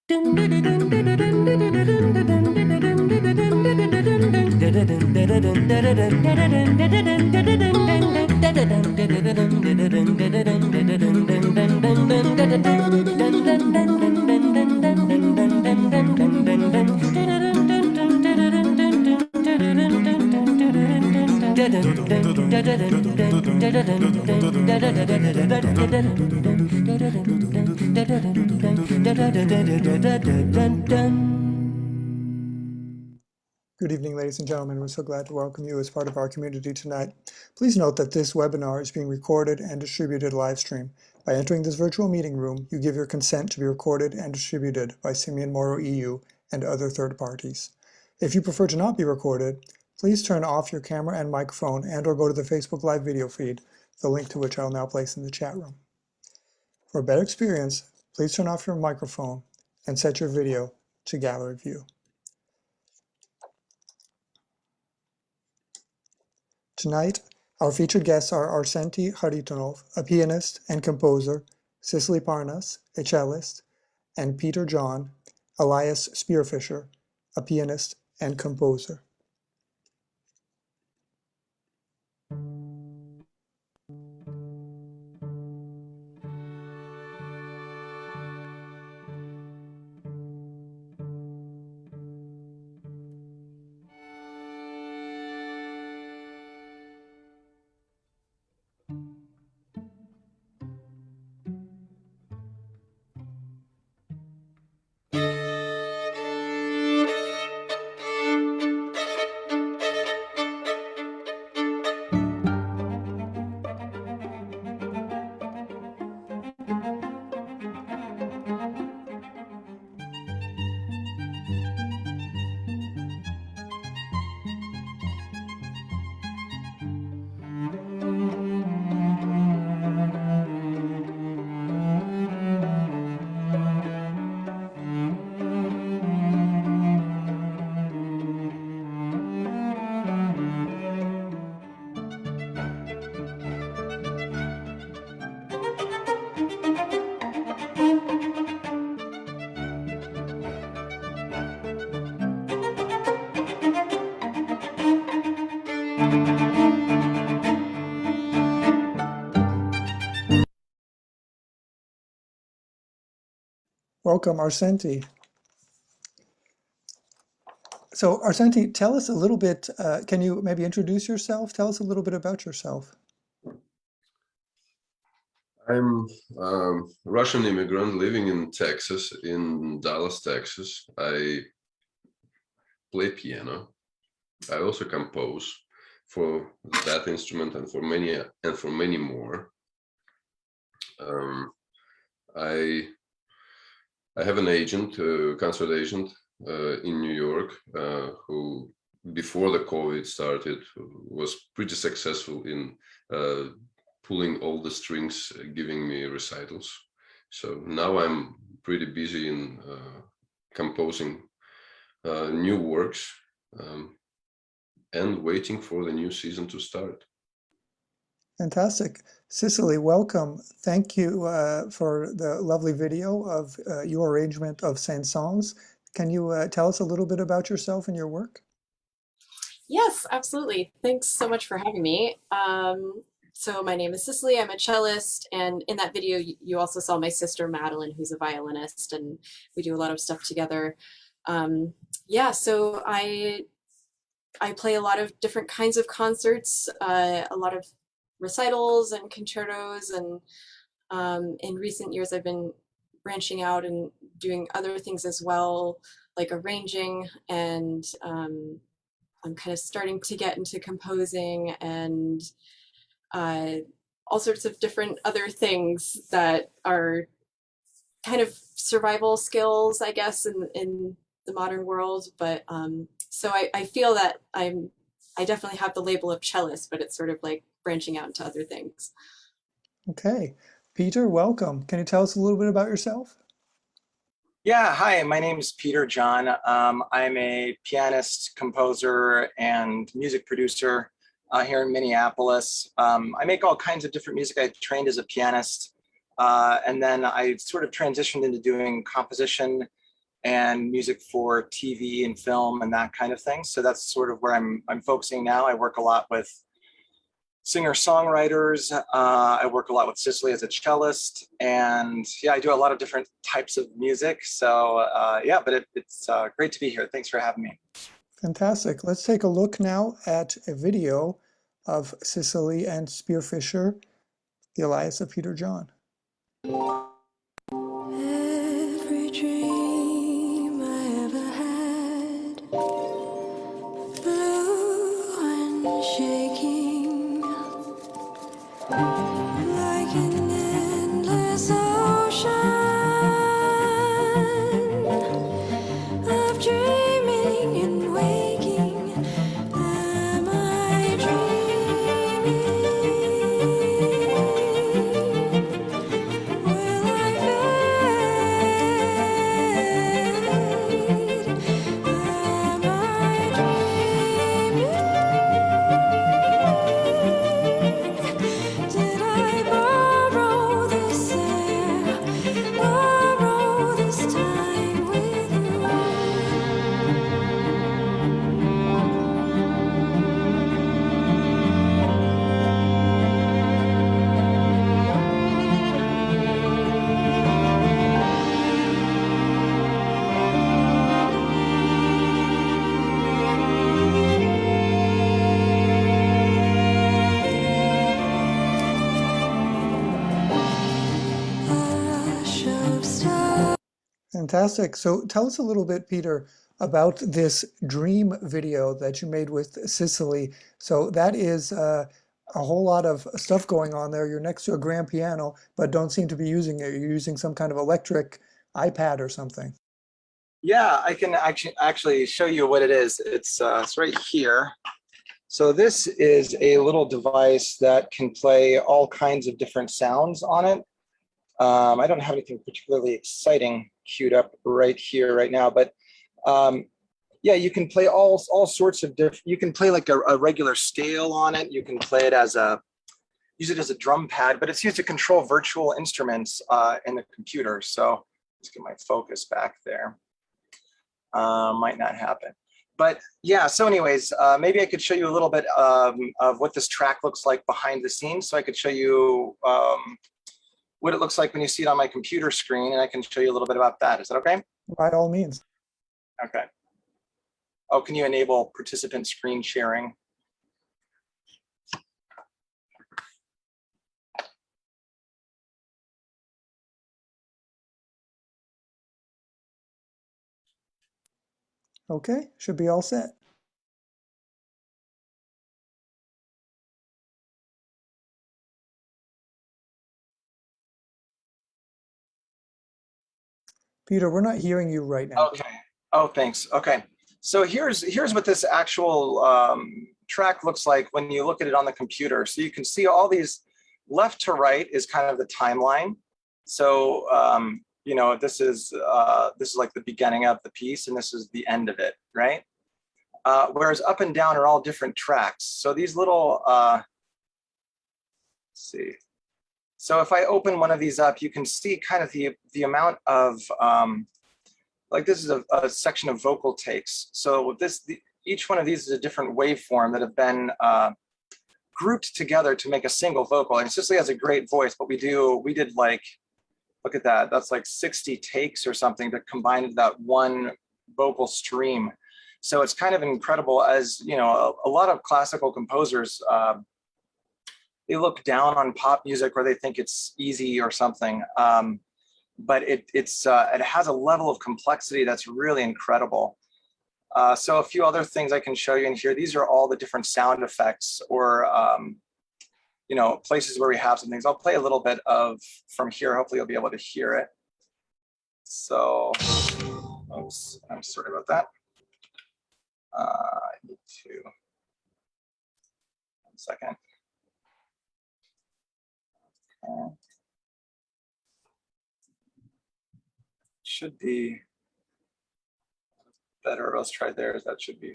Good evening, ladies and gentlemen. We're so glad to welcome you as part of our community tonight. Please note that this webinar is being recorded and distributed live stream. By entering this virtual meeting room, you give your consent to be recorded and distributed by Simeon Moro EU and other third parties. If you prefer to not be recorded, please turn off your camera and microphone and/or go to the Facebook Live video feed, the link to which I'll now place in the chat room. For a better experience, please turn off your microphone and set your video to gallery view. Tonight, our featured guests are Arsentiy Kharitonov, a pianist and composer, Cicely Parnas, a cellist, and Peter John, alias Spearfisher, a pianist and composer. Welcome, Arsentiy. So, Arsentiy, tell us a little bit, can you maybe introduce yourself? Tell us a little bit about yourself. I'm a Russian immigrant living in Texas, in Dallas, Texas. I play piano. I also compose for that instrument and for many more. I have an agent, a concert agent in New York, who before the COVID started was pretty successful in pulling all the strings, giving me recitals. So now I'm pretty busy in composing new works and waiting for the new season to start. Fantastic. Cicely, welcome. Thank you for the lovely video of your arrangement of Saint-Saëns. Can you tell us a little bit about yourself and your work? Yes, absolutely. Thanks so much for having me. So my name is Cicely, I'm a cellist, and in that video you also saw my sister Madeline, who's a violinist, and we do a lot of stuff together. Yeah, so I play a lot of different kinds of concerts, a lot of recitals and concertos, and in recent years I've been branching out and doing other things as well, like arranging, and I'm kind of starting to get into composing and all sorts of different other things that are kind of survival skills, I guess, in the modern world. But so I feel that I definitely have the label of cellist, but it's sort of like branching out into other things. Okay. Peter, welcome. Can you tell us a little bit about yourself? Yeah, hi, my name is Peter John. I'm a pianist, composer, and music producer here in Minneapolis. I make all kinds of different music. I trained as a pianist, and then I sort of transitioned into doing composition and music for TV and film and that kind of thing. So that's sort of where I'm focusing now. I work a lot with singer-songwriters. I work a lot with Cicely as a cellist, and yeah, I do a lot of different types of music. So yeah, but it's great to be here. Thanks for having me. Fantastic. Let's take a look now at a video of Cicely and Spearfisher, the Elias of Peter John. Every dream I ever had, blue and shaking, like an endless ocean of dreaming and waking. Am I dreaming? Will I fade? Am I dreaming? Did I borrow this air, borrow this time with you? A rush of stars. Fantastic. So tell us a little bit, Peter, about this dream video that you made with Cicely. So that is a whole lot of stuff going on there. You're next to a grand piano, but don't seem to be using it. You're using some kind of electric iPad or something. Yeah, I can actually show you what it is. It's right here. So this is a little device that can play all kinds of different sounds on it. I don't have anything particularly exciting queued up right here, right now, but yeah, you can play all sorts of different. You can play like a regular scale on it. You can play it as use it as a drum pad, but it's used to control virtual instruments in the computer. So let's get my focus back there. Might not happen. But yeah, so anyways, maybe I could show you a little bit of what this track looks like behind the scenes. So I could show you what it looks like when you see it on my computer screen, and I can show you a little bit about that. Is that okay? By all means. Okay. Oh, can you enable participant screen sharing? Okay, should be all set. Peter, we're not hearing you right now. Okay. Oh, thanks. Okay. So here's what this actual track looks like when you look at it on the computer. So you can see all these left to right is kind of the timeline. So you know, this is like the beginning of the piece, and this is the end of it, right? Whereas up and down are all different tracks. So these little let's see. So if I open one of these up, you can see kind of the amount of like this is a section of vocal takes. So each one of these is a different waveform that have been grouped together to make a single vocal. And Cicely has a great voice, but we did like, look at that. That's like 60 takes or something to combine into that one vocal stream. So it's kind of incredible. As you know, a lot of classical composers, they look down on pop music or they think it's easy or something. But it has a level of complexity that's really incredible. So a few other things I can show you in here. These are all the different sound effects or you know, places where we have some things. I'll play a little bit from here. Hopefully you'll be able to hear it. So, oops, I'm sorry about that. I need to, 1 second. Okay. Should be better. Let's try theirs. That should be.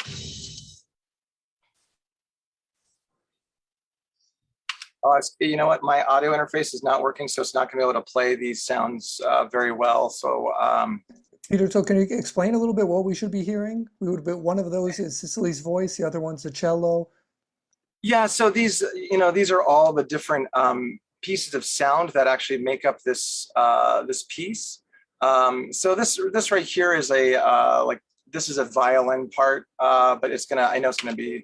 Oh, you know what? My audio interface is not working, so it's not going to be able to play these sounds very well. So Peter, so can you explain a little bit what we should be hearing? We would be, one of those is Cicely's voice, the other one's the cello. Yeah, so these, these are all the different pieces of sound that actually make up this this piece. So this right here is a this is a violin part, but I know it's gonna be,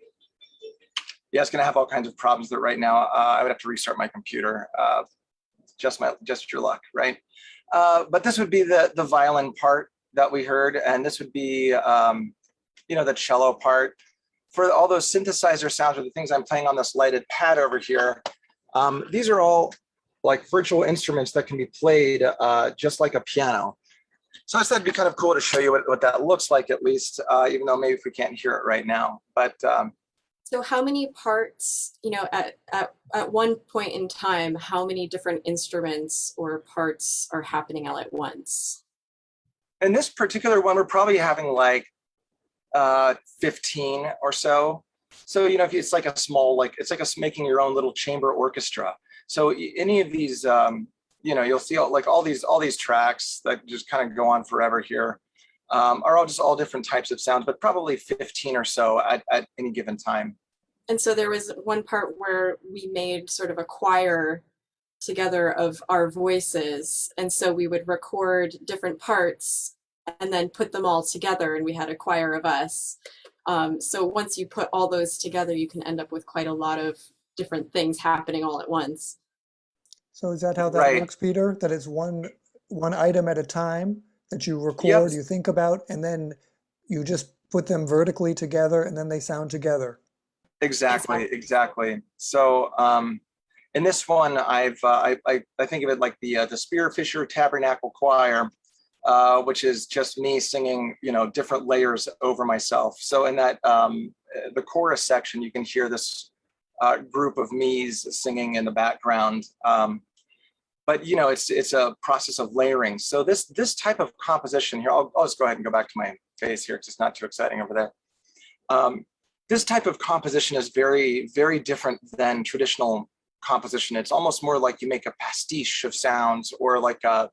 yeah, it's gonna have all kinds of problems that right now I would have to restart my computer. Just your luck, right? But this would be the violin part that we heard, and this would be the cello part. For all those synthesizer sounds or the things I'm playing on this lighted pad over here, these are all like virtual instruments that can be played just like a piano. So I thought it'd be kind of cool to show you what that looks like, at least, even though maybe if we can't hear it right now. But so how many parts, at one point in time, how many different instruments or parts are happening all at once? in this particular one, we're probably having like 15 or so. So, if it's like a small, it's like making your own little chamber orchestra. So any of these, you'll see all these tracks that just kind of go on forever here are all different types of sounds, but probably 15 or so at any given time. And so there was one part where we made sort of a choir together of our voices. And so we would record different parts and then put them all together, and we had a choir of us. So once you put all those together, you can end up with quite a lot of different things happening all at once. So is that how that Right. works, Peter? That it's one item at a time that you record, Yep. you think about, and then you just put them vertically together and then they sound together. Exactly. So in this one, I think of it like the Spearfisher Tabernacle Choir, which is just me singing, different layers over myself. So in that the chorus section, you can hear this group of me's singing in the background. But it's a process of layering. So this type of composition here, I'll just go ahead and go back to my face here because it's not too exciting over there. This type of composition is very, very different than traditional composition. It's almost more like you make a pastiche of sounds or like a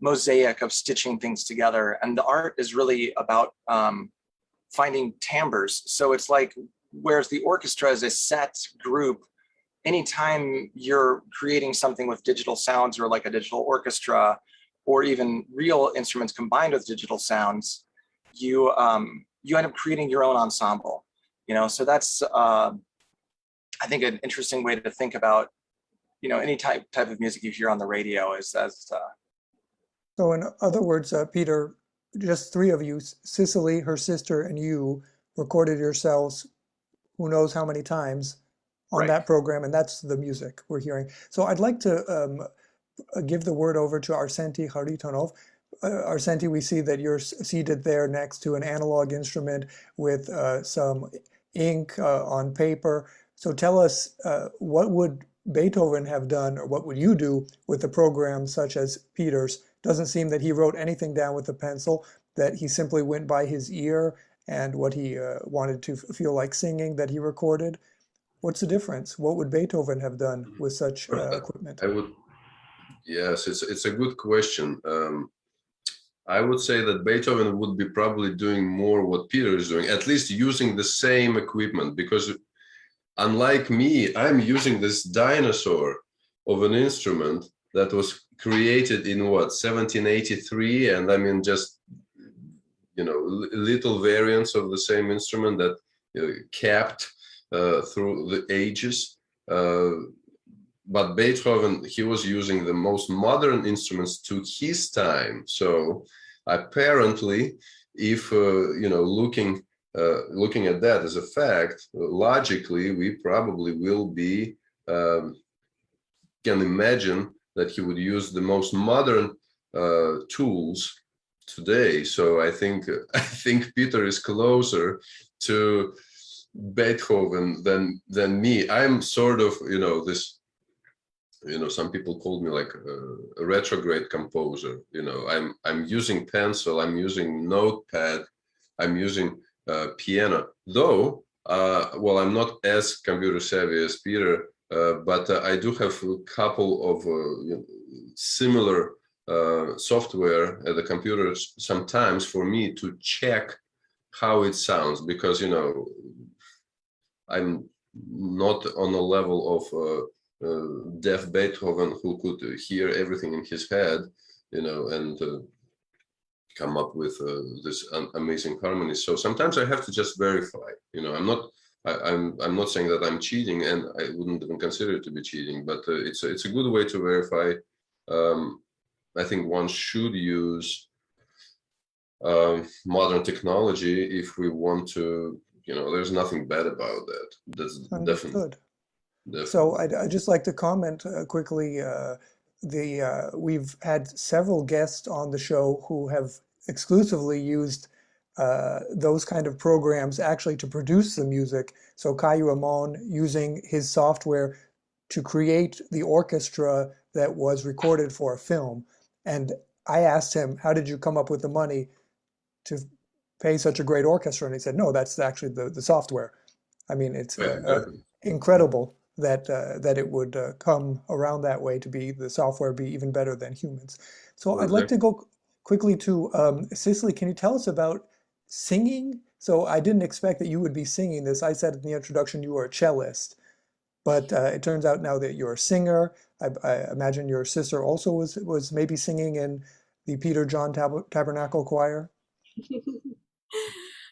mosaic of stitching things together. And the art is really about finding timbres. So it's like, whereas the orchestra is a set group, anytime you're creating something with digital sounds or like a digital orchestra, or even real instruments combined with digital sounds, you end up creating your own ensemble. So that's I think an interesting way to think about any type of music you hear on the radio is as So in other words, Peter, just three of you, Cicely, her sister, and you, recorded yourselves who knows how many times on Right. that program, and that's the music we're hearing. So I'd like to give the word over to Arsentiy Kharitonov. Arsentiy, we see that you're seated there next to an analog instrument with some ink on paper. So tell us, what would Beethoven have done, or what would you do with a program such as Peter's? Doesn't seem that he wrote anything down with a pencil, that he simply went by his ear and what he wanted to feel like singing that he recorded. What's the difference? What would Beethoven have done with such equipment? Yes, it's a good question. I would say that Beethoven would be probably doing more what Peter is doing, at least using the same equipment, because unlike me, I'm using this dinosaur of an instrument that was created in 1783, and I mean just little variants of the same instrument that kept through the ages. But Beethoven, he was using the most modern instruments to his time. So apparently, if looking at that as a fact, logically, we probably will be can imagine that he would use the most modern tools today. So I think Peter is closer to Beethoven than me. I'm sort of this. Some people call me like a retrograde composer. I'm using pencil, I'm using notepad, I'm using piano. Though, well, I'm not as computer savvy as Peter, but I do have a couple of similar software at the computer sometimes for me to check how it sounds, because I'm not on a level of deaf Beethoven who could hear everything in his head, and come up with this amazing harmony. So sometimes I have to just verify. I'm not saying that I'm cheating, and I wouldn't even consider it to be cheating, but it's a good way to verify. I think one should use modern technology if we want to. There's nothing bad about that. That's Understood. definitely. So I'd just like to comment quickly. We've had several guests on the show who have exclusively used those kind of programs actually to produce the music. So Caio Amon using his software to create the orchestra that was recorded for a film. And I asked him, how did you come up with the money to pay such a great orchestra? And he said, no, that's actually the software. I mean, it's Exactly. incredible that it would come around that way, to be the software be even better than humans. So I'd like to go quickly to Cicely. Can you tell us about singing? So I didn't expect that you would be singing this. I said in the introduction you were a cellist, but it turns out now that you're a singer. I imagine your sister also was maybe singing in the Peter John Tabernacle Choir.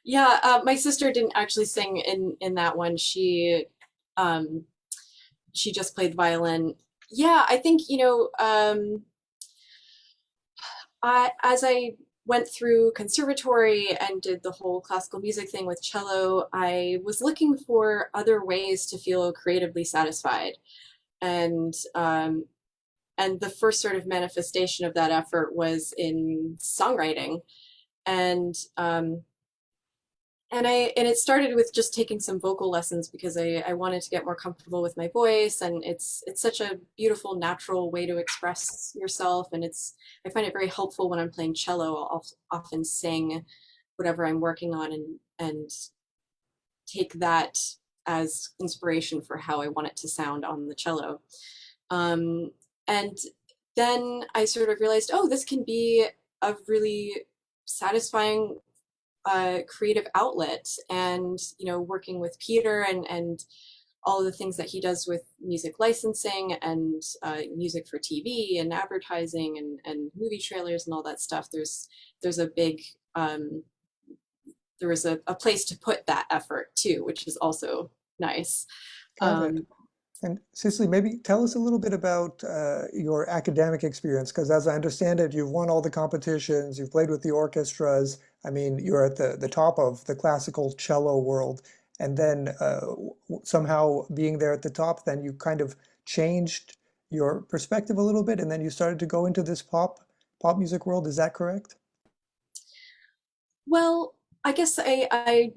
Yeah, my sister didn't actually sing in that one. She just played violin. Yeah, I think as I went through conservatory and did the whole classical music thing with cello, I was looking for other ways to feel creatively satisfied. And the first sort of manifestation of that effort was in songwriting. And it started with just taking some vocal lessons because I wanted to get more comfortable with my voice, and it's such a beautiful, natural way to express yourself. And I find it very helpful when I'm playing cello. I'll often sing whatever I'm working on and take that as inspiration for how I want it to sound on the cello. And then I sort of realized, oh, this can be a really satisfying creative outlet. And working with Peter and all of the things that he does with music licensing and music for TV and advertising and movie trailers and all that stuff, there's a big there was a place to put that effort too, which is also nice. Got it. And Cicely, maybe tell us a little bit about your academic experience, because as I understand it, you've won all the competitions, you've played with the orchestras. I mean, you're at the top of the classical cello world. And then somehow being there at the top, then you kind of changed your perspective a little bit, and then you started to go into this pop music world. Is that correct? Well, I guess I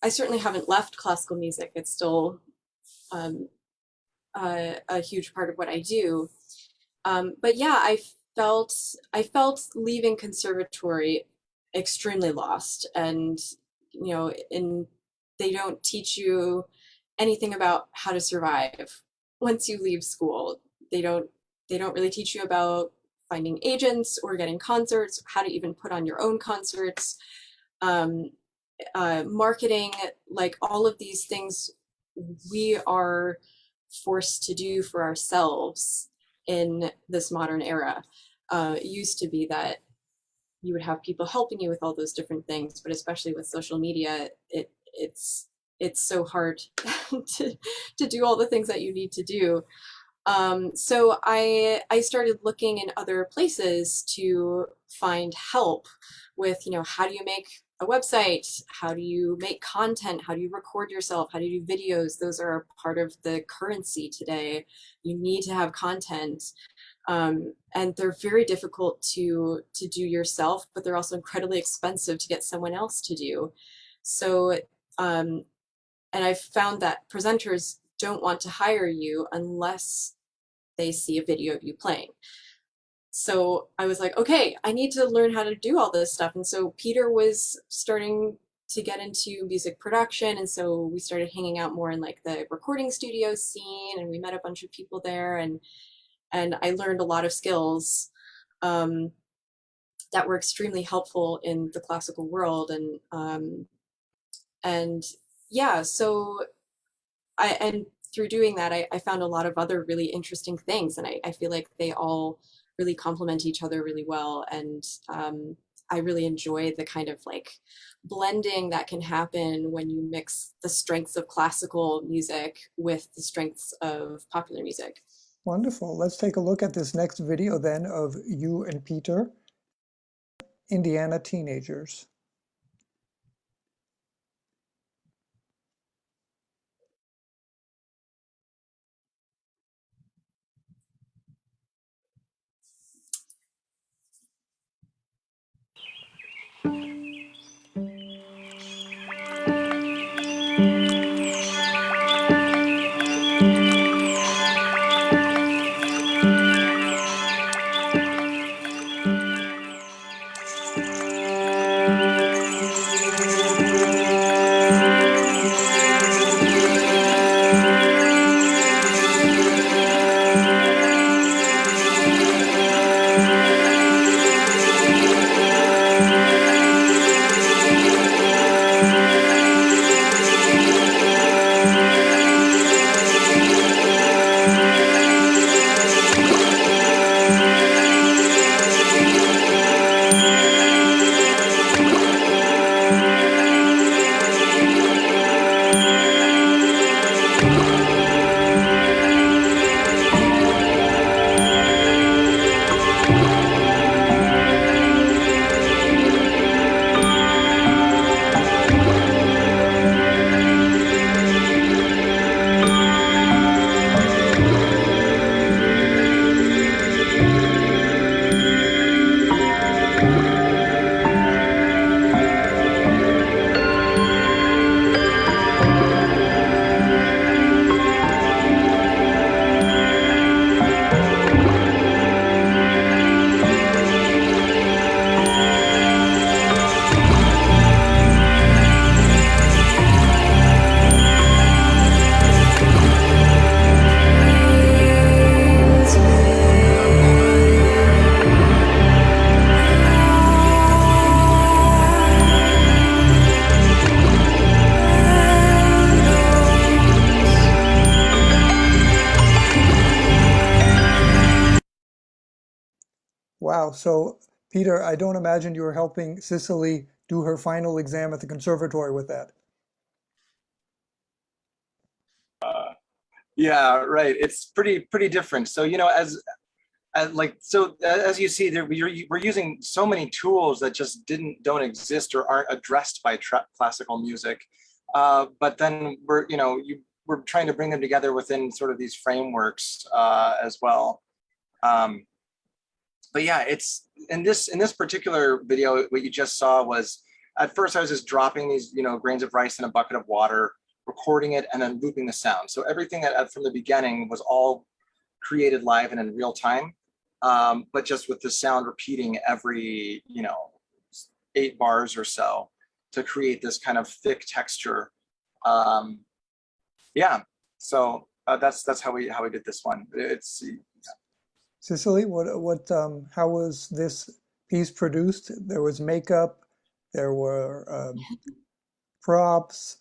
certainly haven't left classical music. It's still a huge part of what I do. But yeah, I felt leaving conservatory extremely lost, and they don't teach you anything about how to survive once you leave school. They don't really teach you about finding agents or getting concerts, how to even put on your own concerts, marketing, like all of these things we are forced to do for ourselves in this modern era. It used to be that you would have people helping you with all those different things, but especially with social media, it's so hard to do all the things that you need to do. So I started looking in other places to find help with, how do you make a website? How do you make content? How do you record yourself? How do you do videos? Those are part of the currency today. You need to have content. And they're very difficult to do yourself, but they're also incredibly expensive to get someone else to do. So, and I've found that presenters don't want to hire you unless they see a video of you playing. So I was like, okay, I need to learn how to do all this stuff. And so Peter was starting to get into music production. And so we started hanging out more in like the recording studio scene, and we met a bunch of people there, and I learned a lot of skills. that were extremely helpful in the classical world. And yeah, so and through doing that, I found a lot of other really interesting things, and I feel like they all really complement each other really well. And I really enjoy the kind of like blending that can happen when you mix the strengths of classical music with the strengths of popular music. Wonderful. Let's take a look at this next video then of you and Peter, Indiana teenagers. Wow. So, Peter, I don't imagine you were helping Cicely do her final exam at the conservatory with that. Yeah, right. It's pretty different. So, you know, as as you see there, we're using so many tools that just don't exist or aren't addressed by classical music. But then we're trying to bring them together within sort of these frameworks as well. But yeah, it's in this particular video, what you just saw was, at first I was just dropping these, grains of rice in a bucket of water, recording it, and then looping the sound. So everything from the beginning was all created live and in real time, but just with the sound repeating every, 8 bars or so to create this kind of thick texture. Yeah, so that's how we did this one. It's Cicely, how was this piece produced? There was makeup, there were props,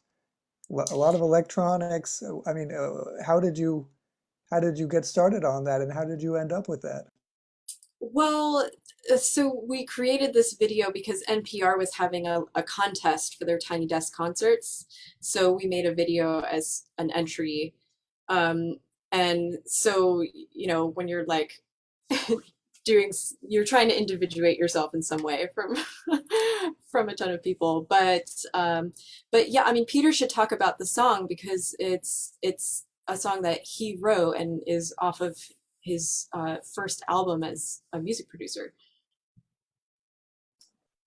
a lot of electronics. I mean, how did you get started on that, and how did you end up with that? Well, so we created this video because NPR was having a contest for their Tiny Desk concerts. So we made a video as an entry. And so, when you're like you're trying to individuate yourself in some way from from a ton of people. But yeah, I mean, Peter should talk about the song because it's a song that he wrote and is off of his first album as a music producer.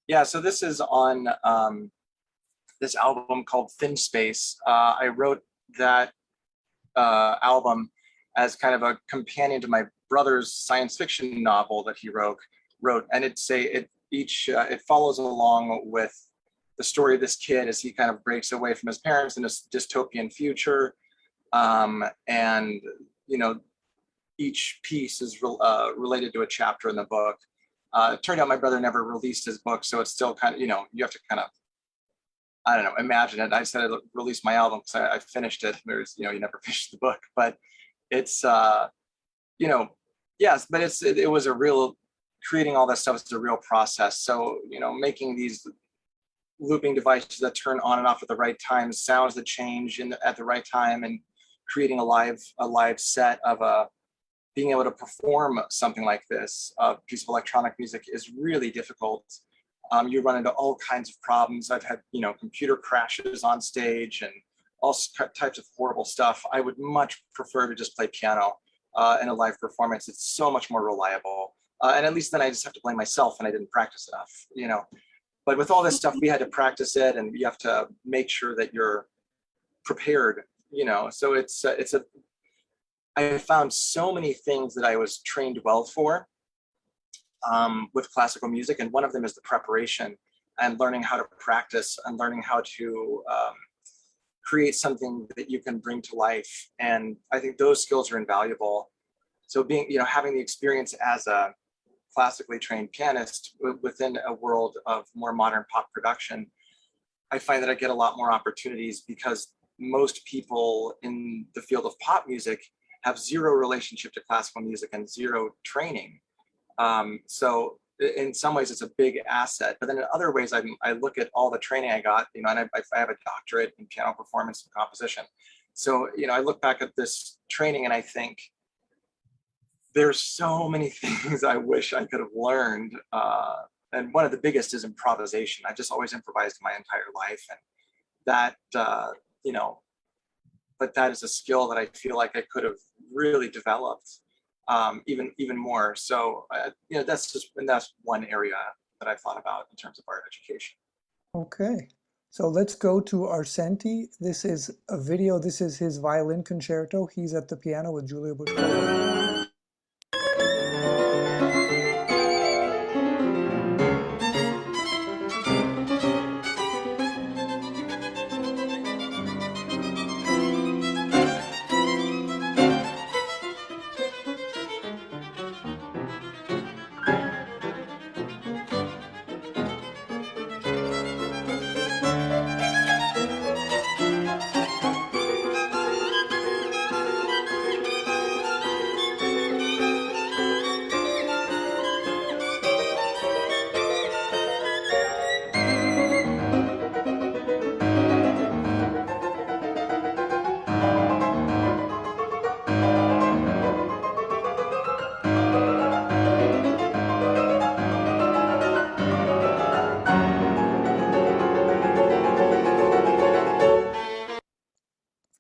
Yeah, so this is on this album called Thin Space. I wrote that album as kind of a companion to my brother's science fiction novel that he wrote, and it follows along with the story of this kid as he kind of breaks away from his parents in this dystopian future, and each piece is related to a chapter in the book. It turned out my brother never released his book, so it's still kind of, you know, you have to kind of, I don't know, imagine it. I said I'd release my album because I finished it. There's, you know, you never finish the book, but it's, you know, yes, but it was a real, creating all that stuff is a real process. So, you know, making these looping devices that turn on and off at the right time, sounds that change at the right time, and creating a live set of being able to perform something like this, a piece of electronic music, is really difficult. You run into all kinds of problems. I've had, you know, computer crashes on stage and all types of horrible stuff. I would much prefer to just play piano in a live performance. It's so much more reliable. And at least then I just have to blame myself and I didn't practice enough, you know. But with all this stuff, we had to practice it, and you have to make sure that you're prepared, you know. So I found so many things that I was trained well for with classical music, and one of them is the preparation and learning how to practice and learning how to create something that you can bring to life. And I think those skills are invaluable. So being, you know, having the experience as a classically trained pianist within a world of more modern pop production, I find that I get a lot more opportunities because most people in the field of pop music have zero relationship to classical music and zero training. So in some ways it's a big asset, but then in other ways I look at all the training I got, you know, and I have a doctorate in piano performance and composition. So, you know, I look back at this training and I think, there's so many things I wish I could have learned. And one of the biggest is improvisation. I just always improvised my entire life. And that, you know, but that is a skill that I feel like I could have really developed even more. So, you know, that's one area that I thought about in terms of art education. Okay, so let's go to Arsentiy. This is a video. This is his violin concerto. He's at the piano with Julia Bushkova.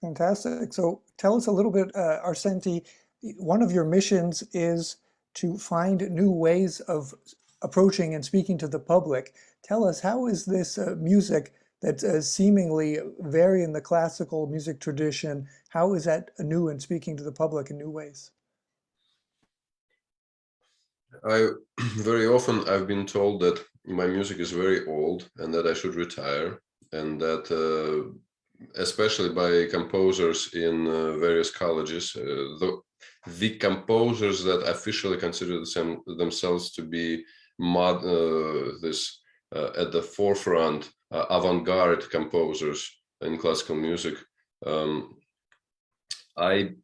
Fantastic. So tell us a little bit, Arsentiy, one of your missions is to find new ways of approaching and speaking to the public. Tell us, how is this music that seemingly vary in the classical music tradition, how is that new and speaking to the public in new ways? Very often I've been told that my music is very old and that I should retire, and that especially by composers in various colleges, the composers that officially consider themselves to be at the forefront, avant-garde composers in classical music. I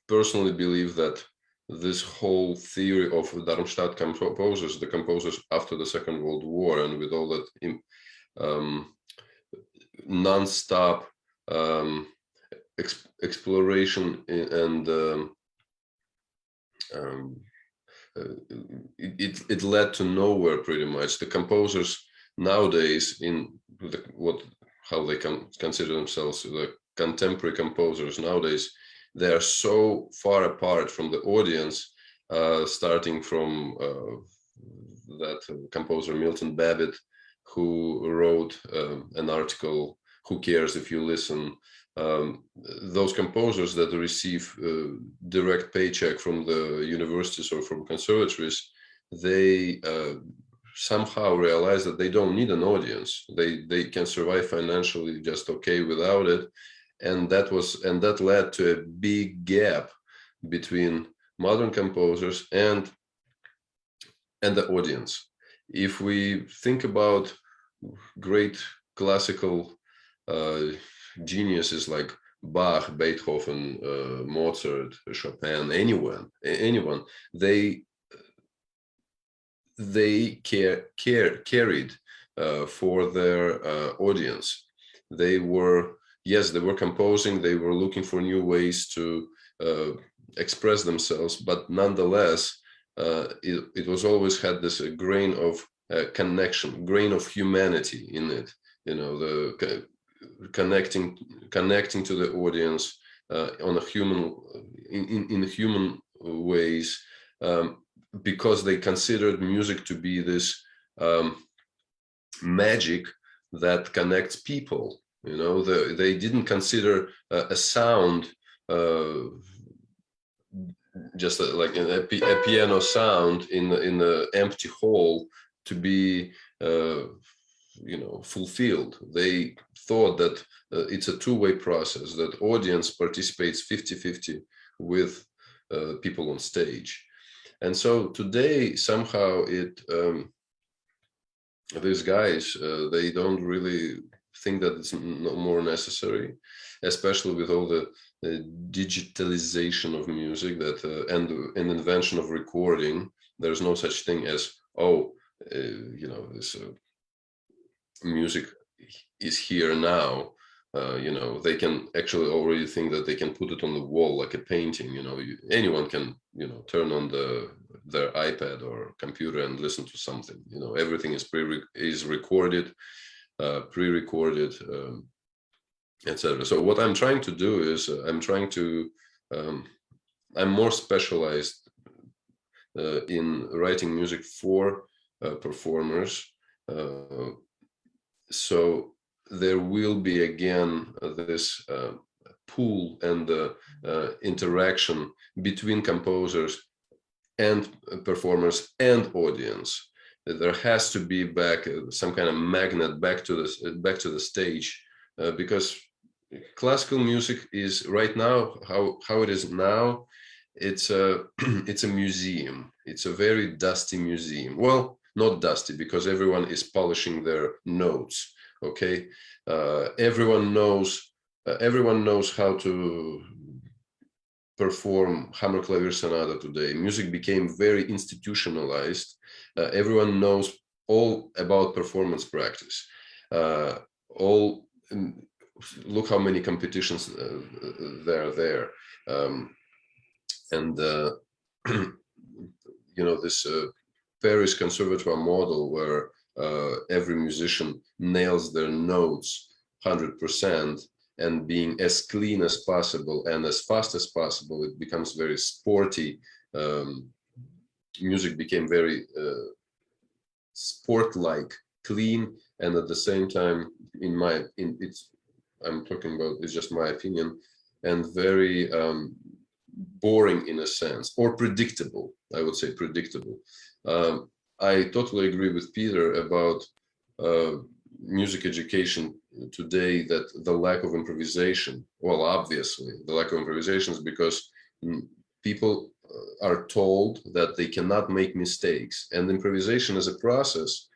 personally believe that this whole theory of Darmstadt composers, the composers after the Second World War, and with all that non-stop exploration and it led to nowhere pretty much. The composers nowadays, how they consider themselves, the contemporary composers nowadays, they are so far apart from the audience, starting from that composer Milton Babbitt, who wrote an article, "Who Cares If You Listen?" Those composers that receive direct paycheck from the universities or from conservatories, they somehow realize that they don't need an audience. They can survive financially just okay without it. And that led to a big gap between modern composers and and the audience. If we think about great classical geniuses like Bach, Beethoven, Mozart, Chopin, anyone, they carried for their audience. They were, yes, they were composing, they were looking for new ways to express themselves, but nonetheless, it was always had this grain of connection, grain of humanity in it. You know, the connecting to the audience on a human, in human ways, because they considered music to be this magic that connects people. You know, they didn't consider a sound just like a piano sound in the empty hall to be you know, fulfilled. They thought that it's a two-way process, that audience participates 50-50 with people on stage. And so today somehow it these guys they don't really think that it's no more necessary, especially with all the digitalization of music that and invention of recording. There's no such thing as, oh, you know, this music is here now. You know, they can actually already think that they can put it on the wall like a painting. You know, anyone can, you know, turn on their iPad or computer and listen to something. You know, everything is recorded, pre-recorded, etc. So what I'm trying to do is I'm more specialized in writing music for performers. So there will be again this pool and interaction between composers and performers and audience. There has to be back some kind of magnet back to the stage, because classical music is right now how it is now. It's a it's a museum. It's a very dusty museum. Well, not dusty because everyone is polishing their notes. Okay, everyone knows how to perform Hammerklavier Sonata today. Music became very institutionalized. Everyone knows all about performance practice. Look how many competitions there are there, and you know, this Paris Conservatoire model where every musician nails their notes 100% and being as clean as possible and as fast as possible. It becomes very sporty. Music became very sport-like, clean, and at the same time, I'm talking about, it's just my opinion, and very boring in a sense, or predictable. I would say predictable. I totally agree with Peter about music education today, that the lack of improvisation, well, obviously the lack of improvisation is because people are told that they cannot make mistakes, and improvisation as a process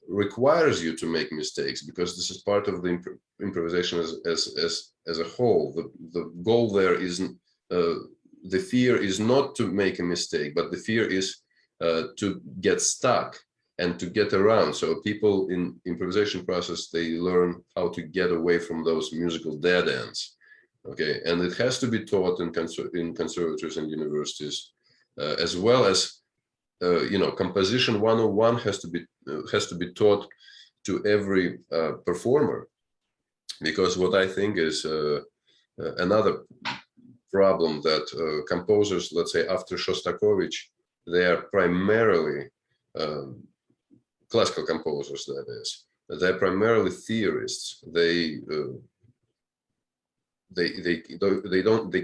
requires you to make mistakes, because this is part of the improvisation as a whole. The goal there isn't, the fear is not to make a mistake, but the fear is to get stuck and to get around. So people in improvisation process, they learn how to get away from those musical dead ends. Okay, and it has to be taught in conservatories and universities, as well as you know, composition 101 has to be taught to every performer, because what I think is another problem that composers, let's say after Shostakovich, they are primarily classical composers, that is, they're primarily theorists. They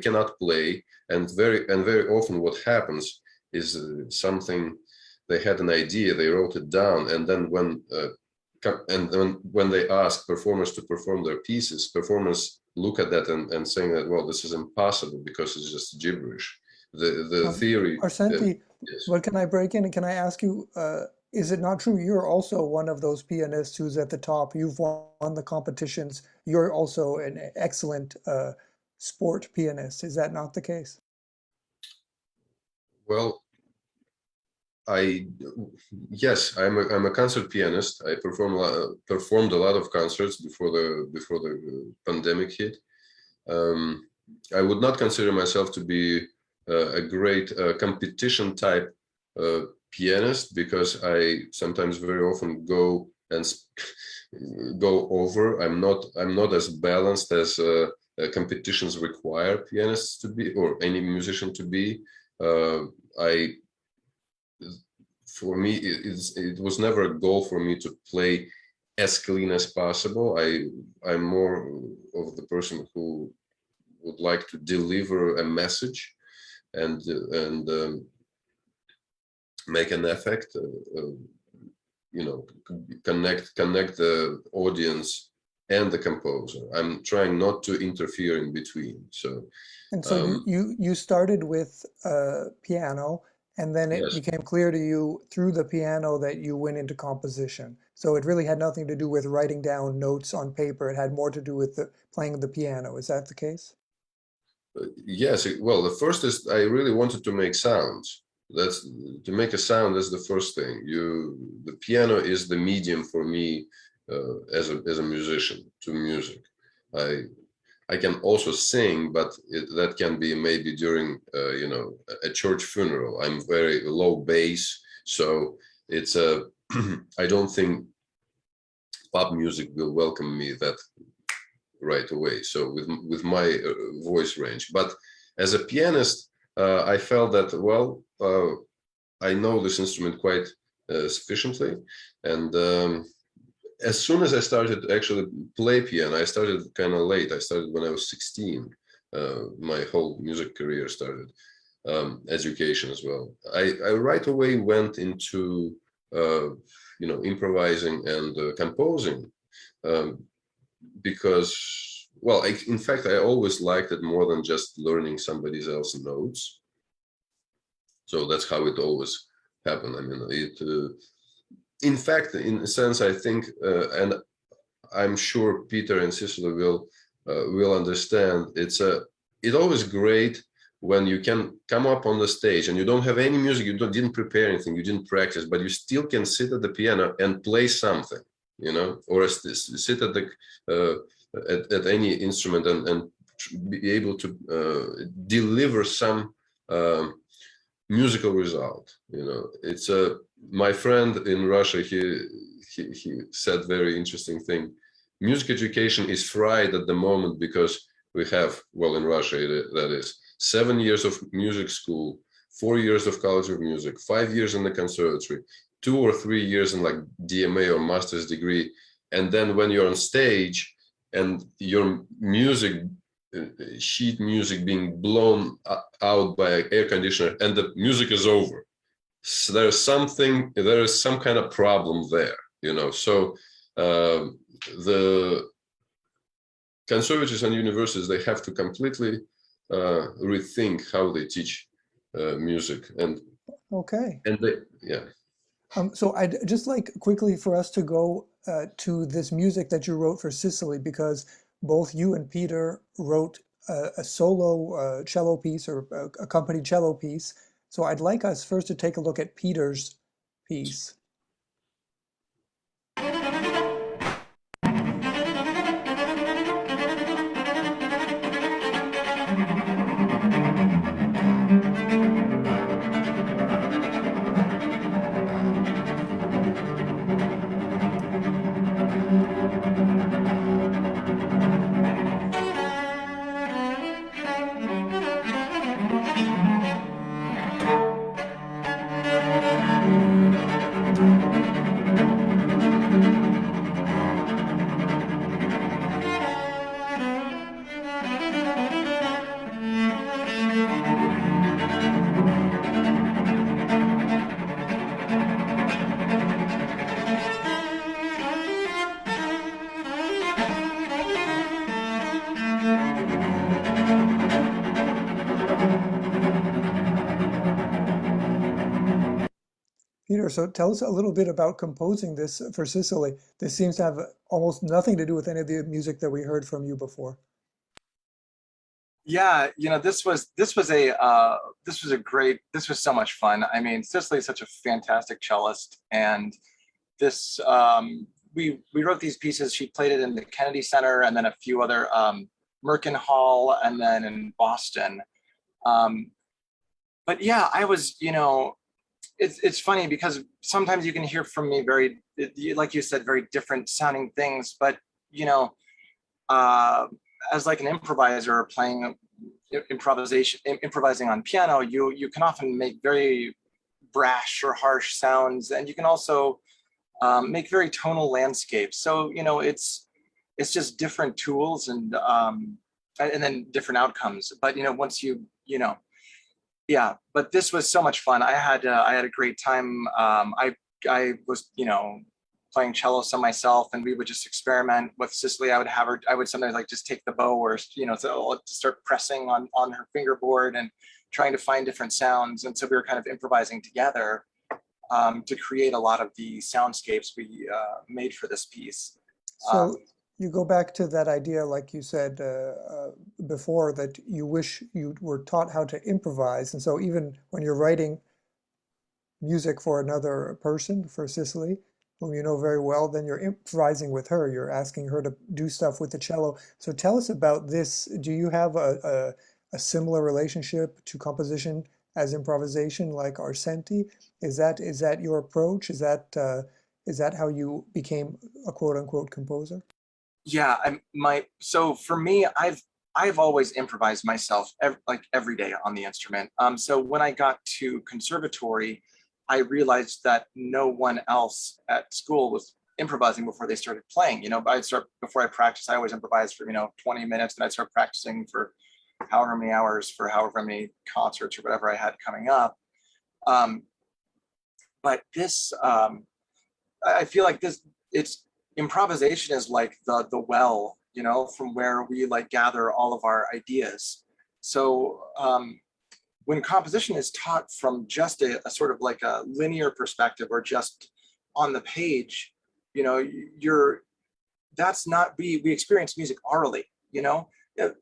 cannot play, and very often what happens is something, they had an idea, they wrote it down, and then when they ask performers to perform their pieces, performers look at that and saying that, well, this is impossible because it's just gibberish. The theory. Arsentiy, Yes. But can I break in and can I ask you, is it not true you're also one of those pianists who's at the top? You've won the competitions. You're also an excellent sport pianist. Is that not the case? Well, I yes, I'm a concert pianist. I performed a lot of concerts before the pandemic hit. Um, I would not consider myself to be a great competition type pianist, because I sometimes very often go and go over. I'm not as balanced as competitions require pianists to be, or any musician to be. I For me, it was never a goal for me to play as clean as possible. I'm more of the person who would like to deliver a message and make an effect, connect the audience and the composer. I'm trying not to interfere in between. So And so you started with piano, and then it yes. became clear to you through the piano that you went into composition. So it really had nothing to do with writing down notes on paper. It had more to do with playing the piano. Is that the case? Yes, well, the first is I really wanted to make sounds. That's to make a sound. That's the first thing. The piano is the medium for me as a musician to music. I can also sing, but that can be maybe during a church funeral. I'm very low bass, so it's a I don't think pop music will welcome me that right away. So with my voice range, but as a pianist, I felt that, well, I know this instrument quite sufficiently, and as soon as I started to actually play piano, I started kind of late. I started when I was 16. My whole music career started, education as well. I right away went into improvising and composing, because, well, in fact, I always liked it more than just learning somebody else's notes. So that's how it always happened. I mean, in fact, in a sense, I think, and I'm sure Peter and Cicely will understand. It's always great when you can come up on the stage and you don't have any music, didn't prepare anything, you didn't practice, but you still can sit at the piano and play something, or sit at the at any instrument and be able to deliver some musical result. It's my friend in Russia, he said very interesting thing. Music education is fried at the moment because we have, well, in Russia, that is 7 years of music school, 4 years of college of music, 5 years in the conservatory, 2 or 3 years in like DMA or master's degree. And then when you're on stage and your music, sheet music being blown out by an air conditioner and the music is over. So there is some kind of problem there, So the conservatories and universities, they have to completely rethink how they teach music Okay. and they, yeah. So I'd just like quickly for us to go to this music that you wrote for Cicely, because both you and Peter wrote a solo cello piece or accompanied cello piece. So I'd like us first to take a look at Peter's piece. Peter, so tell us a little bit about composing this for Cicely. This seems to have almost nothing to do with any of the music that we heard from you before. Yeah, this was so much fun. I mean, Cicely is such a fantastic cellist, and this we wrote these pieces. She played it in the Kennedy Center, and then a few other Merkin Hall, and then in Boston. But yeah, I was, it's funny because sometimes you can hear from me very, like you said, very different sounding things, but as like an improviser playing improvising on piano, you can often make very brash or harsh sounds, and you can also make very tonal landscapes. So it's just different tools and then different outcomes. But once yeah. But this was so much fun. I had a great time. I was playing cello some myself, and we would just experiment with Cicely. I would sometimes like just take the bow or to start pressing on her fingerboard and trying to find different sounds. And so we were kind of improvising together to create a lot of the soundscapes we made for this piece. So you go back to that idea, like you said before, that you wish you were taught how to improvise. And so even when you're writing music for another person, for Cicely, whom you know very well, then you're improvising with her. You're asking her to do stuff with the cello. So tell us about this. Do you have a similar relationship to composition as improvisation, like Arsentiy? Is that your approach? Is that how you became a quote unquote composer? Yeah, so for me, I've always improvised myself every day on the instrument. So when I got to conservatory, I realized that no one else at school was improvising before they started playing. Before I practiced, I always improvised for 20 minutes, and I'd start practicing for however many hours for however many concerts or whatever I had coming up. But this, I feel like it's improvisation is like the well, from where we like gather all of our ideas. So when composition is taught from just a sort of like a linear perspective or just on the page, that's not, we experience music orally,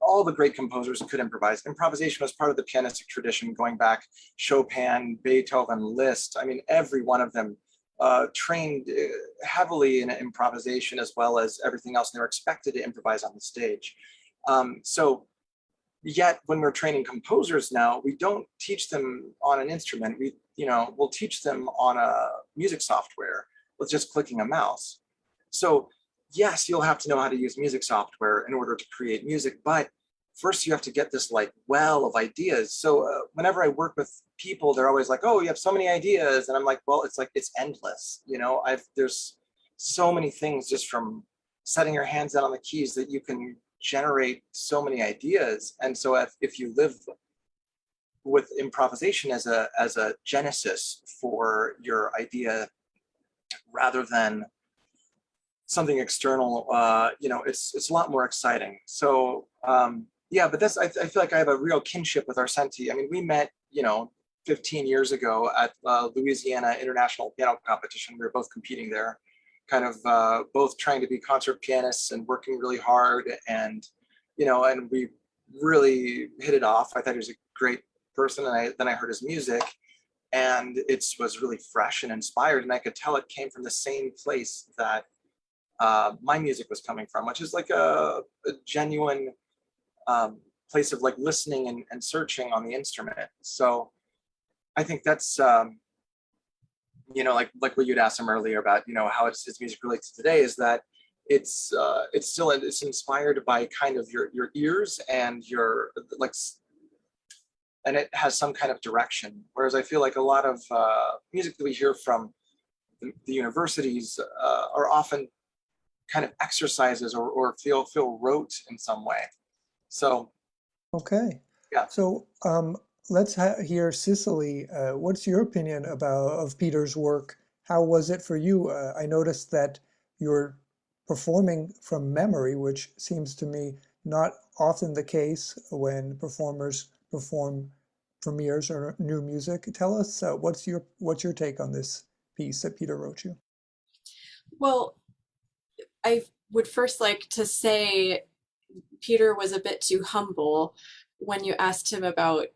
all the great composers could improvise. Improvisation was part of the pianistic tradition going back Chopin, Beethoven, Liszt. I mean, every one of them trained heavily in improvisation as well as everything else. And they were expected to improvise on the stage. So yet when we're training composers now, we don't teach them on an instrument. We'll teach them on a music software with just clicking a mouse. So yes, you'll have to know how to use music software in order to create music, but first you have to get this like well of ideas. So whenever I work with people, they're always like, oh, you have so many ideas. And I'm like, well, it's endless. There's so many things just from setting your hands down on the keys that you can generate so many ideas. And so if you live with improvisation as a genesis for your idea rather than something external, it's a lot more exciting. So yeah, but I feel like I have a real kinship with Arsentiy. I mean, we met 15 years ago at Louisiana International Piano Competition. We were both competing there, kind of both trying to be concert pianists and working really hard, and and we really hit it off. I thought he was a great person, and then I heard his music, and it was really fresh and inspired, and I could tell it came from the same place that my music was coming from, which is like a genuine place of like listening and searching on the instrument. So I think that's like what you'd asked him earlier about how his music relates to today, is that it's inspired by kind of your ears and your like, and it has some kind of direction. Whereas I feel like a lot of music that we hear from the universities are often kind of exercises or feel rote in some way. So Okay. yeah. So let's hear Cicely. What's your opinion of Peter's work? How was it for you? I noticed that you're performing from memory, which seems to me not often the case when performers perform premieres or new music. Tell us what's your take on this piece that Peter wrote you? Well, I would first like to say Peter was a bit too humble when you asked him about,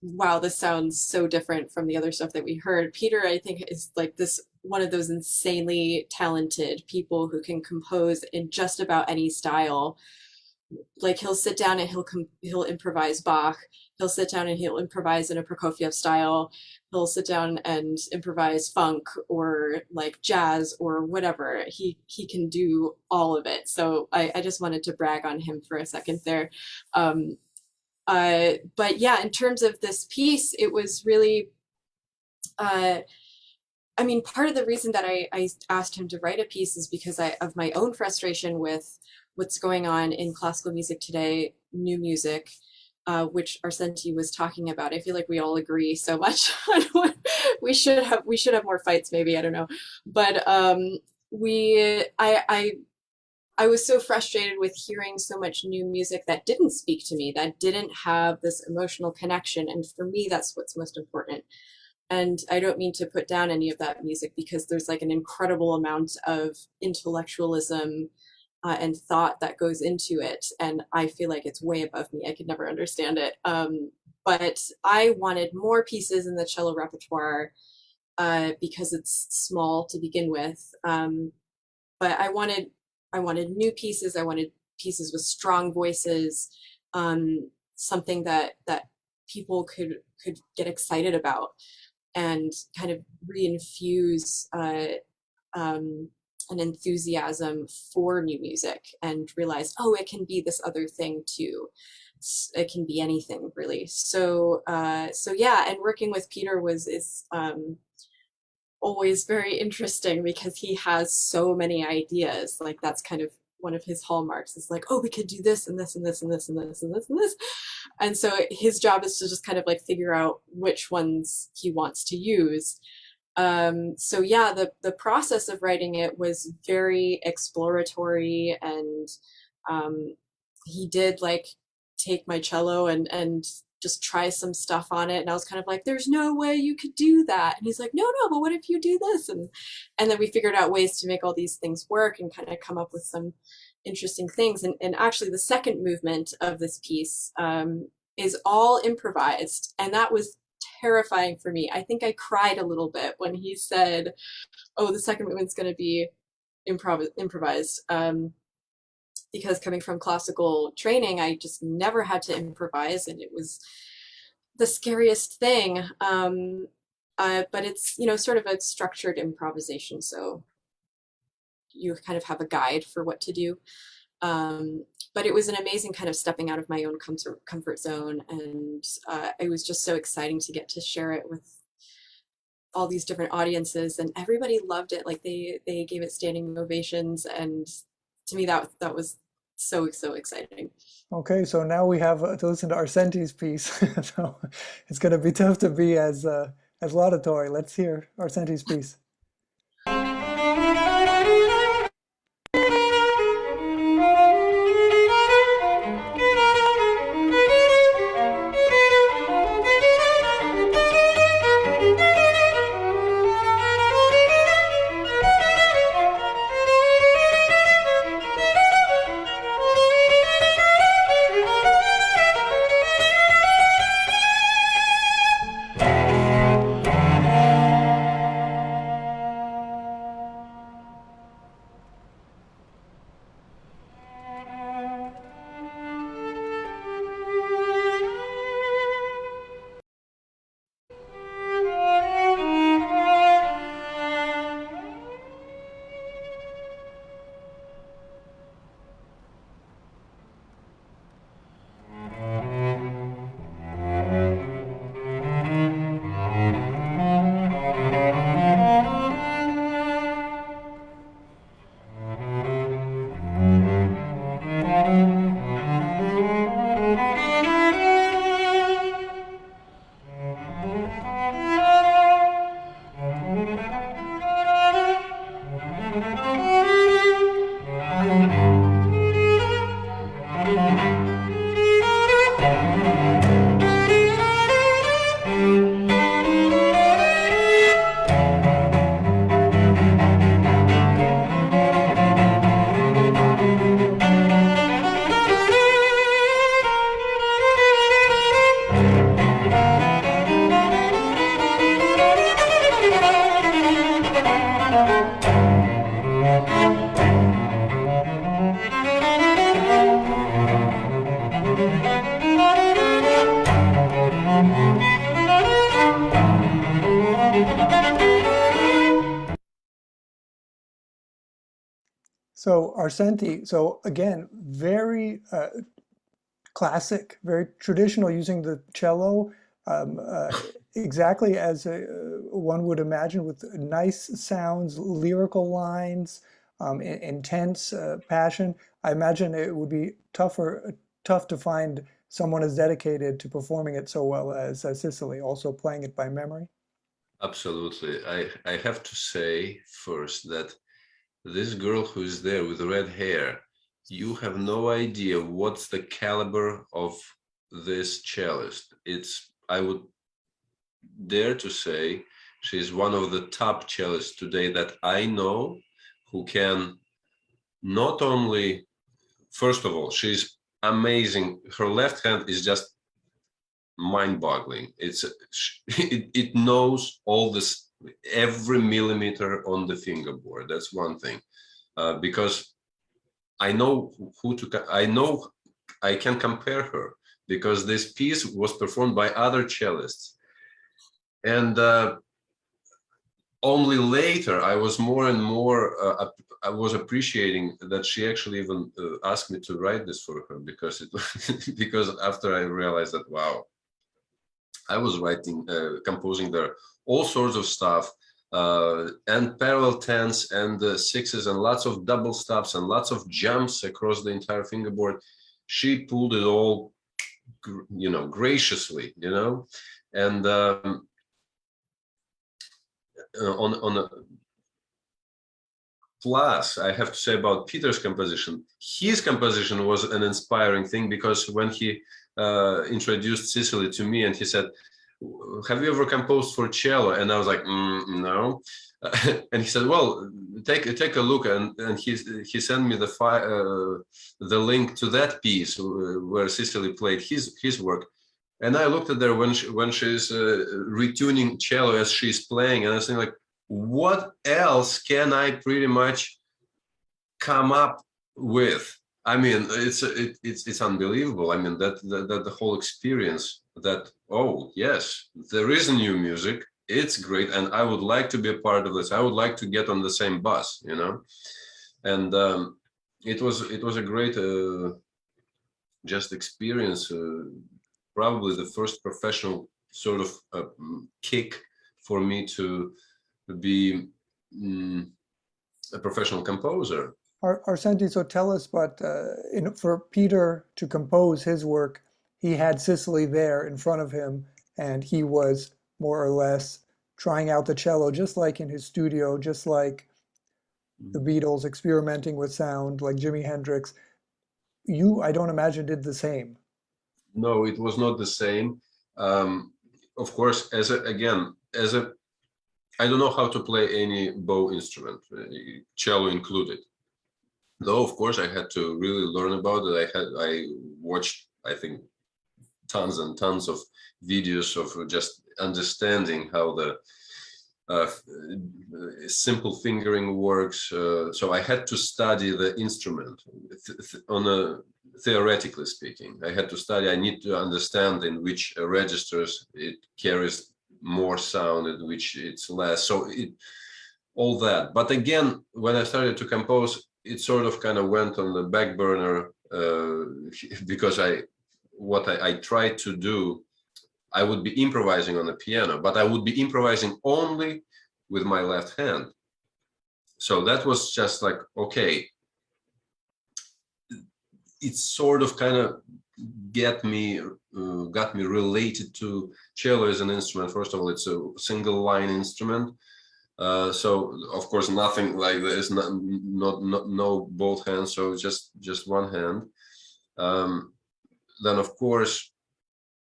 wow, this sounds so different from the other stuff that we heard. Peter, I think, is like this one of those insanely talented people who can compose in just about any style. Like he'll sit down and he'll improvise Bach. He'll sit down and he'll improvise in a Prokofiev style. He'll sit down and improvise funk or like jazz or whatever. He can do all of it. So I just wanted to brag on him for a second there. But yeah, in terms of this piece, it was really, I mean, part of the reason that I asked him to write a piece is because of my own frustration with what's going on in classical music today, new music, which Arsentiy was talking about. I feel like we all agree so much. we should have more fights, maybe, I don't know. But I was so frustrated with hearing so much new music that didn't speak to me, that didn't have this emotional connection. And for me, that's what's most important. And I don't mean to put down any of that music, because there's like an incredible amount of intellectualism and thought that goes into it. And I feel like it's way above me. I could never understand it. But I wanted more pieces in the cello repertoire because it's small to begin with. But I wanted new pieces. I wanted pieces with strong voices, something that people could get excited about, and kind of reinfuse an enthusiasm for new music, and realize, oh, it can be this other thing too. It can be anything, really. So yeah, and working with Peter is always very interesting, because he has so many ideas. Like that's kind of one of his hallmarks, is like, oh, we could do this and this and this and this and this and this and this. And so his job is to just kind of like figure out which ones he wants to use. So yeah, the process of writing it was very exploratory, and he did like take my cello and just try some stuff on it. And I was kind of like, there's no way you could do that. And he's like, no, but what if you do this? And then we figured out ways to make all these things work and kind of come up with some interesting things. And actually the second movement of this piece is all improvised. And that was terrifying for me. I think I cried a little bit when he said, oh, the second movement's going to be improvised. Because coming from classical training, I just never had to improvise, and it was the scariest thing. But it's, sort of a structured improvisation, so you kind of have a guide for what to do. But it was an amazing kind of stepping out of my own comfort zone, and it was just so exciting to get to share it with all these different audiences, and everybody loved it. Like they gave it standing ovations, and to me that was so exciting. Okay, so now we have to listen to Arsentiy's piece. So it's going to be tough to be as laudatory. Let's hear Arsentiy's piece. So Arsentiy, so again, very classic, very traditional, using the cello um, uh, exactly as one would imagine, with nice sounds, lyrical lines, intense passion. I imagine it would be tough to find someone as dedicated to performing it so well as Cicely, also playing it by memory. Absolutely. I have to say first that this girl who is there with red hair, you have no idea what's the caliber of this cellist. I would dare to say, she's one of the top cellists today that I know, who can not only, first of all, she's amazing. Her left hand is just mind-boggling. It knows all this, every millimeter on the fingerboard. That's one thing, because I know I can compare her, because this piece was performed by other cellists, and only later I was more and more I was appreciating that she actually even asked me to write this for her, because because after I realized that, wow, I was writing, composing there all sorts of stuff, and parallel tens and sixes and lots of double stops and lots of jumps across the entire fingerboard. She pulled it all, graciously, and on a plus, I have to say about Peter's composition. His composition was an inspiring thing, because when he introduced Cicely to me and he said, "Have you ever composed for cello?" And I was like, no. And he said, "Well, take a look," and he sent me the link to that piece where Cicely played his work. And I looked at her when she's retuning cello as she's playing, and I was thinking, like, what else can I pretty much come up with? I mean, it's unbelievable. I mean, that the whole experience, that, oh yes, there is new music. It's great, and I would like to be a part of this. I would like to get on the same bus, And it was a great just experience. Probably the first professional sort of kick for me to be a professional composer. Arsentiy, so tell us, but for Peter to compose his work, he had Cicely there in front of him, and he was more or less trying out the cello, just like in his studio, just like the Beatles experimenting with sound, like Jimi Hendrix. You, I don't imagine, did the same. No, it was not the same. Of course, I don't know how to play any bow instrument, cello included. Though, of course, I had to really learn about it. I watched, I think, tons and tons of videos of just understanding how the simple fingering works. So I had to study the instrument theoretically speaking. I had to study. I need to understand in which registers it carries more sound and which it's less. So all that. But again, when I started to compose, it sort of kind of went on the back burner, because what I tried to do, I would be improvising on the piano, but I would be improvising only with my left hand. So that was just like, okay, it sort of kind of got me related to cello as an instrument. First of all, it's a single line instrument. So of course, nothing like this, no both hands, so just one hand. Then of course,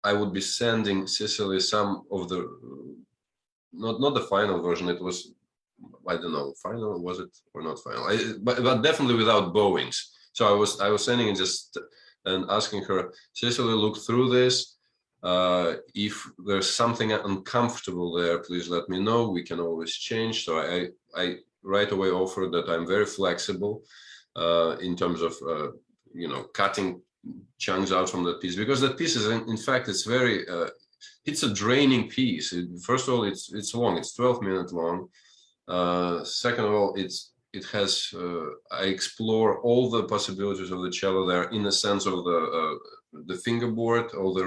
I would be sending Cicely some of the, not the final version. It was, I don't know, final, was it or not final? But definitely without bowings. So I was sending it and asking her, "Cicely, look through this. If there's something uncomfortable there, please let me know. We can always change." So I right away offered that I'm very flexible in terms of cutting chunks out from that piece, because that piece is in fact it's very it's a draining piece. First of all, it's long. It's 12 minutes long. Second of all, it's it has I explore all the possibilities of the cello there in the sense of the fingerboard, all the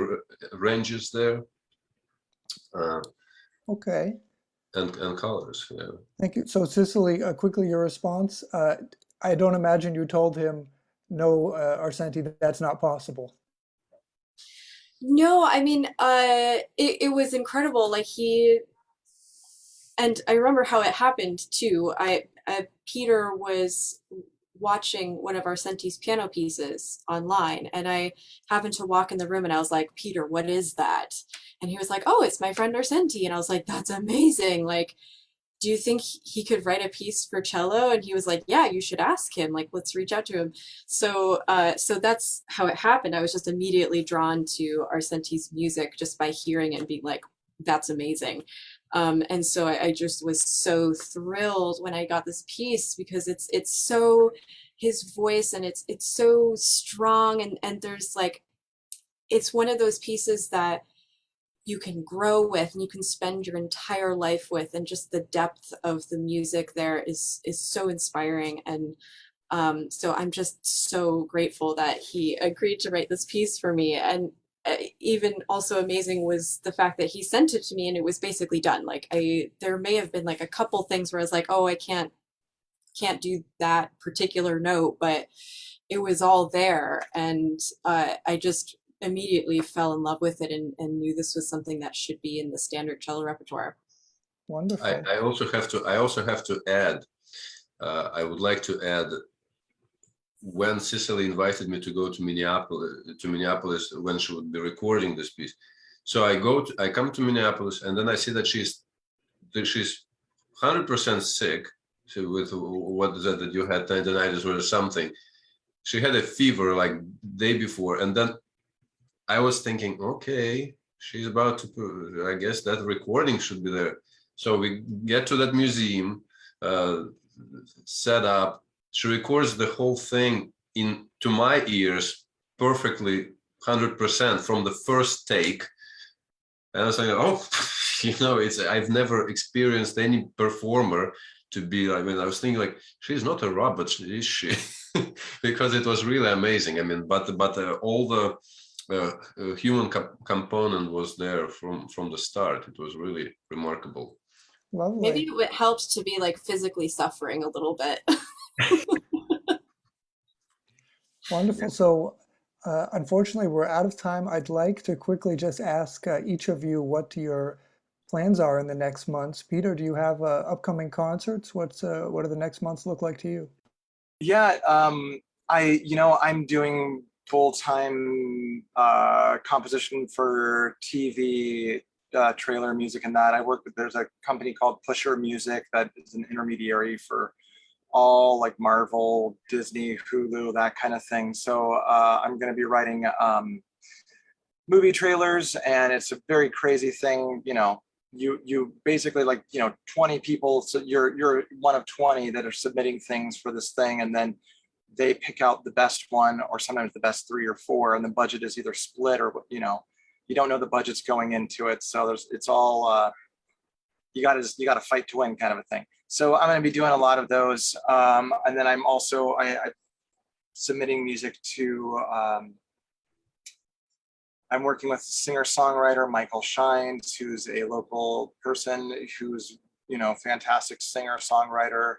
ranges there, Okay. and colors. Yeah. Thank you. So Cicely, quickly your response. I don't imagine you told him, no, Arsentiy, that's not possible. No, I mean, it was incredible. Like and I remember how it happened too. Peter was watching one of Arsentiy's piano pieces online, and I happened to walk in the room, and I was like, Peter, what is that? And he was like, oh, it's my friend Arsentiy. And I was like, that's amazing. Like, do you think he could write a piece for cello? And he was like, yeah, you should ask him. Like, let's reach out to him. So that's how it happened. I was just immediately drawn to Arsentiy's music just by hearing it and being like, that's amazing. And so I just was so thrilled when I got this piece because it's so his voice, and it's so strong, and there's like, it's one of those pieces that you can grow with and you can spend your entire life with, and just the depth of the music there is so inspiring. And so I'm just so grateful that he agreed to write this piece for me. And even also amazing was the fact that he sent it to me and it was basically done. Like there may have been like a couple things where I was like, oh, I can't do that particular note, but it was all there. And I just immediately fell in love with it, and knew this was something that should be in the standard cello repertoire. Wonderful. I also have to add, I would like to add, when Cicely invited me to go to Minneapolis when she would be recording this piece. So I come to Minneapolis, and then I see that she's 100% sick. So with what is that you had, tendinitis or something. She had a fever like day before, and then I was thinking, okay, she's about to, I guess that recording should be there. So we get to that museum, set up. She records the whole thing to my ears perfectly, 100% from the first take. And I was like, oh, I've never experienced any performer to be, I was thinking like, she's not a robot, is she? Because it was really amazing. But all the human component was there from the start. It was really remarkable. Lovely. Maybe it helped to be like physically suffering a little bit. Wonderful. So unfortunately, we're out of time. I'd like to quickly just ask each of you what your plans are in the next months. Peter, do you have upcoming concerts? What do the next months look like to you? Yeah, I'm doing full-time composition for TV, trailer music, and that. There's a company called Pusher Music that is an intermediary for all like Marvel, Disney, Hulu, that kind of thing. So I'm going to be writing movie trailers, and it's a very crazy thing. You basically 20 people, so you're one of 20 that are submitting things for this thing, and then they pick out the best one, or sometimes the best 3 or 4, and the budget is either split or you don't know the budget's going into it. So it's all you got to fight to win kind of a thing. So I'm going to be doing a lot of those, and then I'm also I'm submitting music to. I'm working with singer-songwriter Michael Shines, who's a local person who's fantastic singer-songwriter.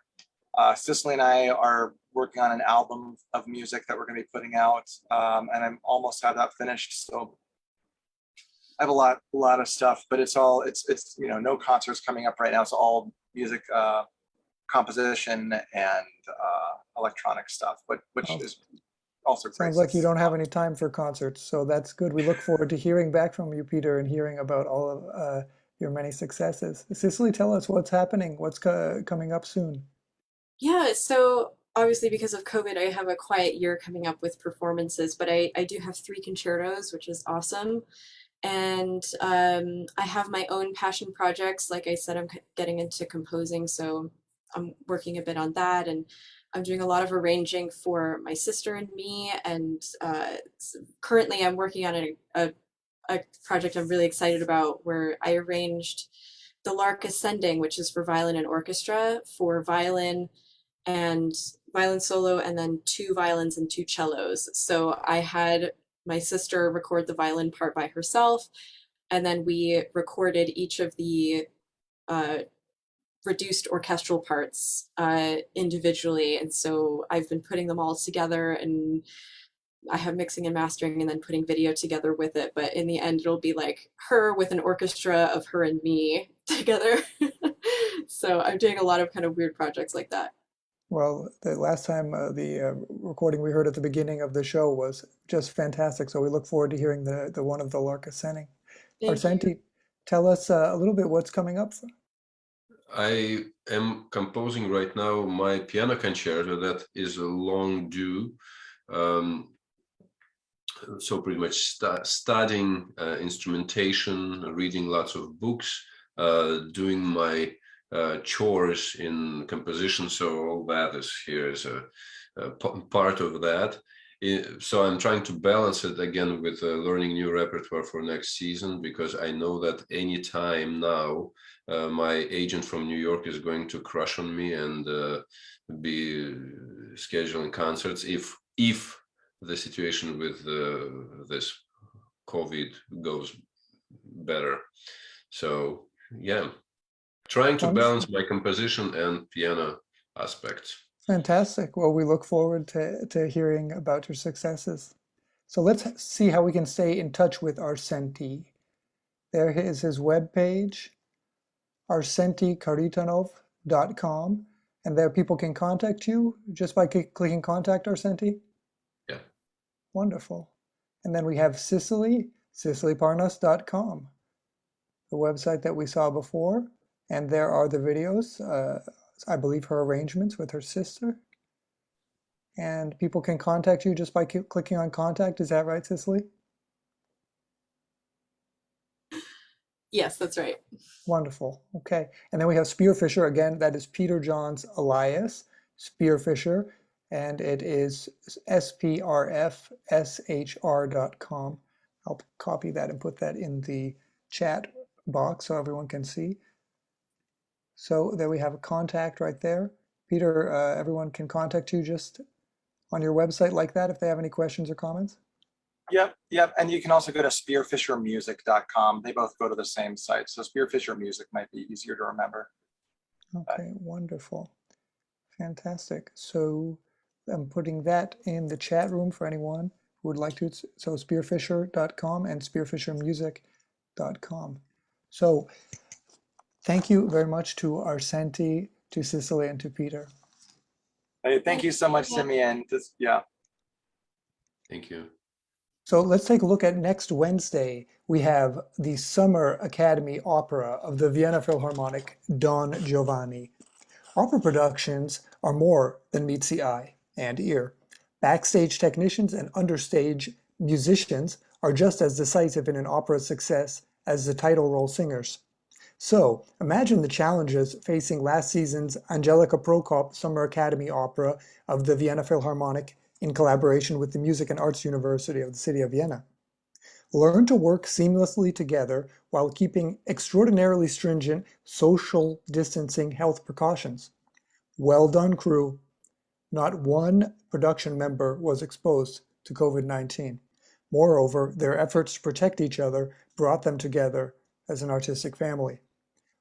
Cicely and I are working on an album of music that we're going to be putting out, and I'm almost have that finished. So I have a lot of stuff, but it's no concerts coming up right now. It's all music composition and electronic stuff, which is also great. Sounds like you don't have any time for concerts, so that's good. We look forward to hearing back from you, Peter, and hearing about all of your many successes. Cicely, tell us what's happening, what's coming up soon. Yeah, so obviously because of COVID, I have a quiet year coming up with performances, but I do have 3 concertos, which is awesome. And I have my own passion projects. Like I said, I'm getting into composing, so I'm working a bit on that, and I'm doing a lot of arranging for my sister and me. And currently I'm working on a project I'm really excited about, where I arranged the Lark Ascending, which is for violin and orchestra, for violin, and violin solo, and then 2 violins and 2 cellos. So I had my sister record the violin part by herself, and then we recorded each of the reduced orchestral parts individually. And so I've been putting them all together, and I have mixing and mastering and then putting video together with it. But in the end, it'll be like her with an orchestra of her and me together. So I'm doing a lot of kind of weird projects like that. Well, the last time the recording we heard at the beginning of the show was just fantastic. So we look forward to hearing the one of the Lark ascending. Thank you. Arsentiy, tell us a little bit what's coming up. I am composing right now my piano concerto that is a long due. So pretty much studying instrumentation, reading lots of books, doing my chores in composition. So all that is here is a part of that. So I'm trying to balance it again with learning new repertoire for next season, because I know that any time now my agent from New York is going to crush on me and be scheduling concerts if the situation with this COVID goes better. So yeah, trying to balance my composition and piano aspects. Fantastic. Well, we look forward to hearing about your successes. So let's see how we can stay in touch with Arsentiy. There is his webpage, arsentiykharitonov.com, and there people can contact you just by clicking contact Arsentiy. Yeah. Wonderful. And then we have Cicely, cicelyparnas.com, the website that we saw before. And there are the videos, I believe her arrangements with her sister. And people can contact you just by clicking on contact. Is that right, Cicely? Yes, that's right. Wonderful. Okay. And then we have Spearfisher. Again, that is Peter John's alias, Spearfisher. And it is sprfshr.com. I'll copy that and put that in the chat box so everyone can see. So there we have a contact right there. Peter, everyone can contact you just on your website like that if they have any questions or comments? Yep. And you can also go to spearfishermusic.com. They both go to the same site. So Spearfisher Music might be easier to remember. Okay, wonderful. Fantastic. So I'm putting that in the chat room for anyone who would like to. So spearfisher.com and spearfishermusic.com. So thank you very much to Arsentiy, to Cicely, and to Peter. Hey, thank you so much, Simeon. Yeah. Thank you. So let's take a look at next Wednesday. We have the Summer Academy Opera of the Vienna Philharmonic, Don Giovanni. Opera productions are more than meets the eye and ear. Backstage technicians and understage musicians are just as decisive in an opera's success as the title role singers. So imagine the challenges facing last season's Angelika Prokop Summer Academy Opera of the Vienna Philharmonic in collaboration with the Music and Arts University of the city of Vienna. Learn to work seamlessly together while keeping extraordinarily stringent social distancing health precautions. Well done, crew. Not one production member was exposed to COVID-19. Moreover, their efforts to protect each other brought them together as an artistic family.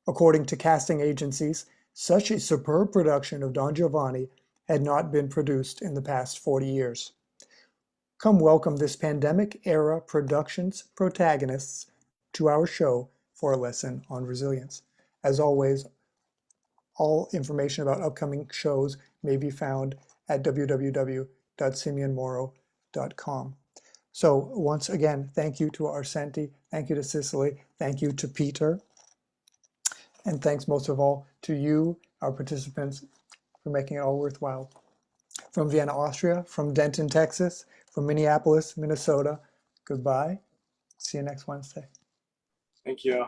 According to casting agencies, such a superb production of Don Giovanni had not been produced in the past 40 years. Come welcome this pandemic-era production's protagonists to our show for a lesson on resilience. As always, all information about upcoming shows may be found at www.simeonmoro.com. So once again, thank you to Arsentiy, thank you to Cicely, thank you to Peter, and thanks most of all to you, our participants, for making it all worthwhile. From Vienna, Austria, from Denton, Texas, from Minneapolis, Minnesota, goodbye. See you next Wednesday. Thank you.